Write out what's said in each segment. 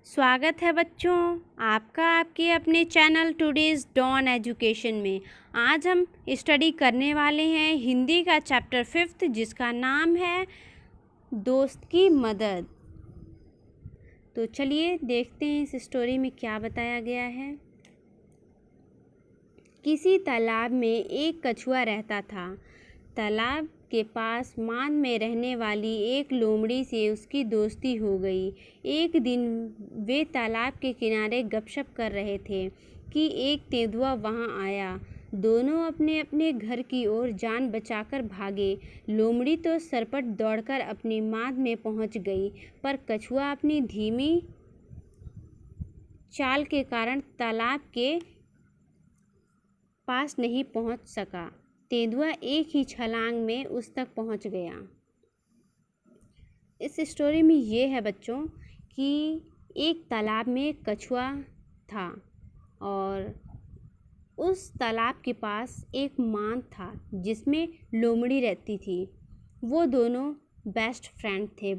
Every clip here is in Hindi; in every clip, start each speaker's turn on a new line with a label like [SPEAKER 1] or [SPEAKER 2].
[SPEAKER 1] स्वागत है बच्चों आपका आपके अपने चैनल टुडेज़ डॉन एजुकेशन में। आज हम स्टडी करने वाले हैं हिंदी का चैप्टर 5 जिसका नाम है दोस्त की मदद। तो चलिए देखते हैं इस स्टोरी में क्या बताया गया है। किसी तालाब में एक कछुआ रहता था। तालाब के पास मान में रहने वाली एक लोमड़ी से उसकी दोस्ती हो गई। एक दिन वे तालाब के किनारे गपशप कर रहे थे कि एक तेंदुआ वहां आया। दोनों अपने अपने घर की ओर जान बचाकर भागे। लोमड़ी तो सरपट दौड़कर अपनी माद में पहुंच गई, पर कछुआ अपनी धीमी चाल के कारण तालाब के पास नहीं पहुंच सका। तेंदुआ एक ही छलांग में उस तक पहुंच गया। इस स्टोरी में ये है बच्चों कि एक तालाब में एक कछुआ था और उस तालाब के पास एक मांद था जिसमें लोमड़ी रहती थी। वो दोनों बेस्ट फ्रेंड थे।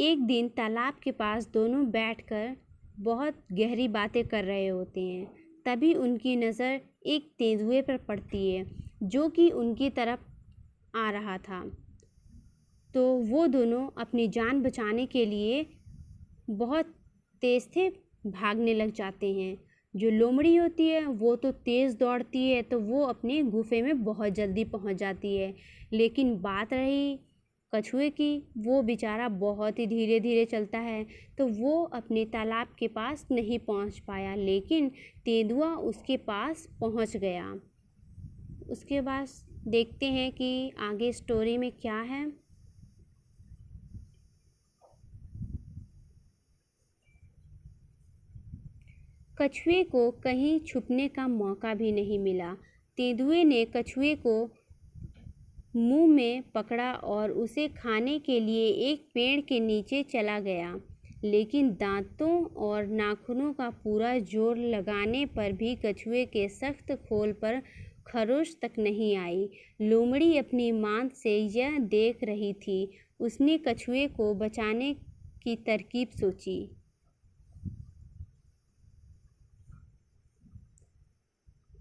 [SPEAKER 1] एक दिन तालाब के पास दोनों बैठकर बहुत गहरी बातें कर रहे होते हैं। तभी उनकी नज़र एक तेंदुए पर पड़ती है जो कि उनकी तरफ आ रहा था। तो वो दोनों अपनी जान बचाने के लिए बहुत तेज़ से भागने लग जाते हैं। जो लोमड़ी होती है वो तो तेज़ दौड़ती है, तो वो अपने गुफे में बहुत जल्दी पहुंच जाती है। लेकिन बात रही कछुए की, वो बेचारा बहुत ही धीरे धीरे चलता है, तो वो अपने तालाब के पास नहीं पहुंच पाया। लेकिन तेंदुआ उसके पास पहुंच गया। उसके बाद देखते हैं कि आगे स्टोरी में क्या है। कछुए को कहीं छुपने का मौका भी नहीं मिला। तेंदुए ने कछुए को मुंह में पकड़ा और उसे खाने के लिए एक पेड़ के नीचे चला गया। लेकिन दांतों और नाखूनों का पूरा जोर लगाने पर भी कछुए के सख्त खोल पर खरोच तक नहीं आई। लोमड़ी अपनी मांद से यह देख रही थी। उसने कछुए को बचाने की तरकीब सोची।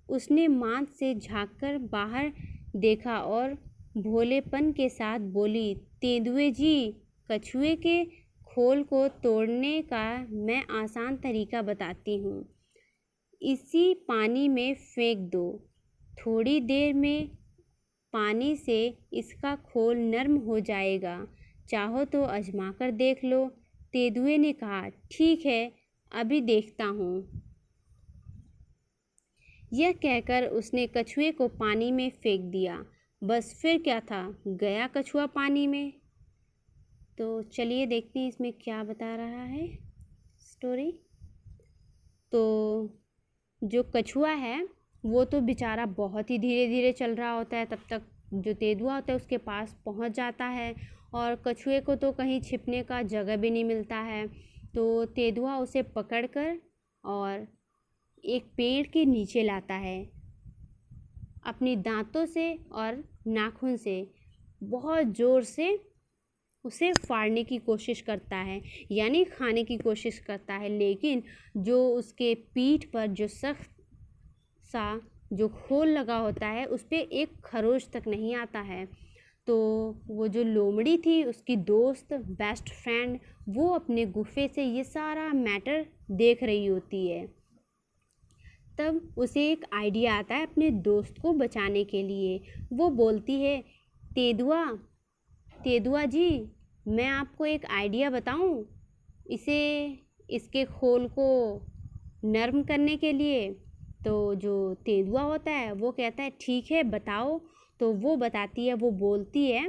[SPEAKER 1] उसने मांद से झांककर बाहर देखा और भोलेपन के साथ बोली, तेंदुए जी, कछुए के खोल को तोड़ने का मैं आसान तरीका बताती हूँ। इसी पानी में फेंक दो। थोड़ी देर में पानी से इसका खोल नरम हो जाएगा। चाहो तो आजमा कर देख लो। तेंदुए ने कहा, ठीक है, अभी देखता हूँ। यह कहकर उसने कछुए को पानी में फेंक दिया। बस फिर क्या था, गया कछुआ पानी में। तो चलिए देखते हैं इसमें क्या बता रहा है स्टोरी। तो जो कछुआ है वो तो बेचारा बहुत ही धीरे धीरे चल रहा होता है। तब तक जो तेंदुआ होता है उसके पास पहुंच जाता है और कछुए को तो कहीं छिपने का जगह भी नहीं मिलता है। तो तेंदुआ उसे पकड़कर और एक पेड़ के नीचे लाता है। अपनी दांतों से और नाखून से बहुत ज़ोर से उसे फाड़ने की कोशिश करता है, यानी खाने की कोशिश करता है। लेकिन जो उसके पीठ पर जो सख्त सा जो खोल लगा होता है उस पर एक खरोच तक नहीं आता है। तो वो जो लोमड़ी थी, उसकी दोस्त, बेस्ट फ्रेंड, वो अपने गुफे से ये सारा मैटर देख रही होती है। तब उसे एक आइडिया आता है अपने दोस्त को बचाने के लिए। वो बोलती है, तेंदुआ तेंदुआ जी, मैं आपको एक आइडिया बताऊं इसके खोल को नरम करने के लिए। तो जो तेंदुआ होता है वो कहता है, ठीक है, बताओ। तो वो बताती है, वो बोलती है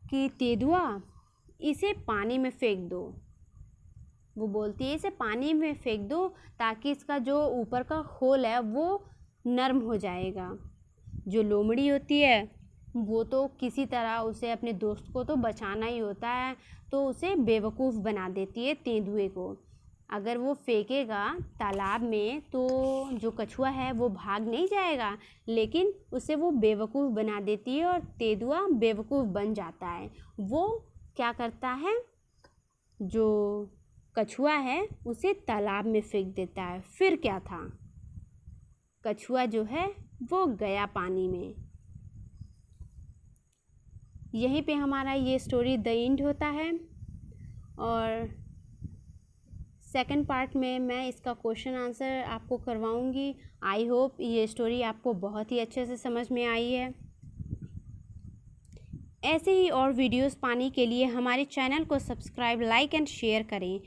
[SPEAKER 1] कि तेंदुआ, इसे पानी में फेंक दो। वो बोलती है, इसे पानी में फेंक दो ताकि इसका जो ऊपर का खोल है वो नरम हो जाएगा। जो लोमड़ी होती है वो तो किसी तरह उसे अपने दोस्त को तो बचाना ही होता है, तो उसे बेवकूफ़ बना देती है तेंदुए को। अगर वो फेंकेगा तालाब में तो जो कछुआ है वो भाग नहीं जाएगा, लेकिन उसे वो बेवकूफ़ बना देती है और तेंदुआ बेवकूफ़ बन जाता है। वो क्या करता है, जो कछुआ है उसे तालाब में फेंक देता है। फिर क्या था? कछुआ जो है वो गया पानी में। यहीं पे हमारा ये स्टोरी द एंड होता है और सेकंड पार्ट में मैं इसका क्वेश्चन आंसर आपको करवाऊंगी। आई होप ये स्टोरी आपको बहुत ही अच्छे से समझ में आई है। ऐसे ही और वीडियोस पाने के लिए हमारे चैनल को सब्सक्राइब, लाइक एंड शेयर करें।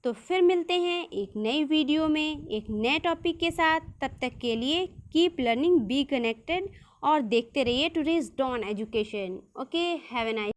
[SPEAKER 1] तो फिर मिलते हैं एक नई वीडियो में एक नए टॉपिक के साथ। तब तक के लिए कीप लर्निंग, बी कनेक्टेड और देखते रहिए today's Dawn education. Okay, have a nice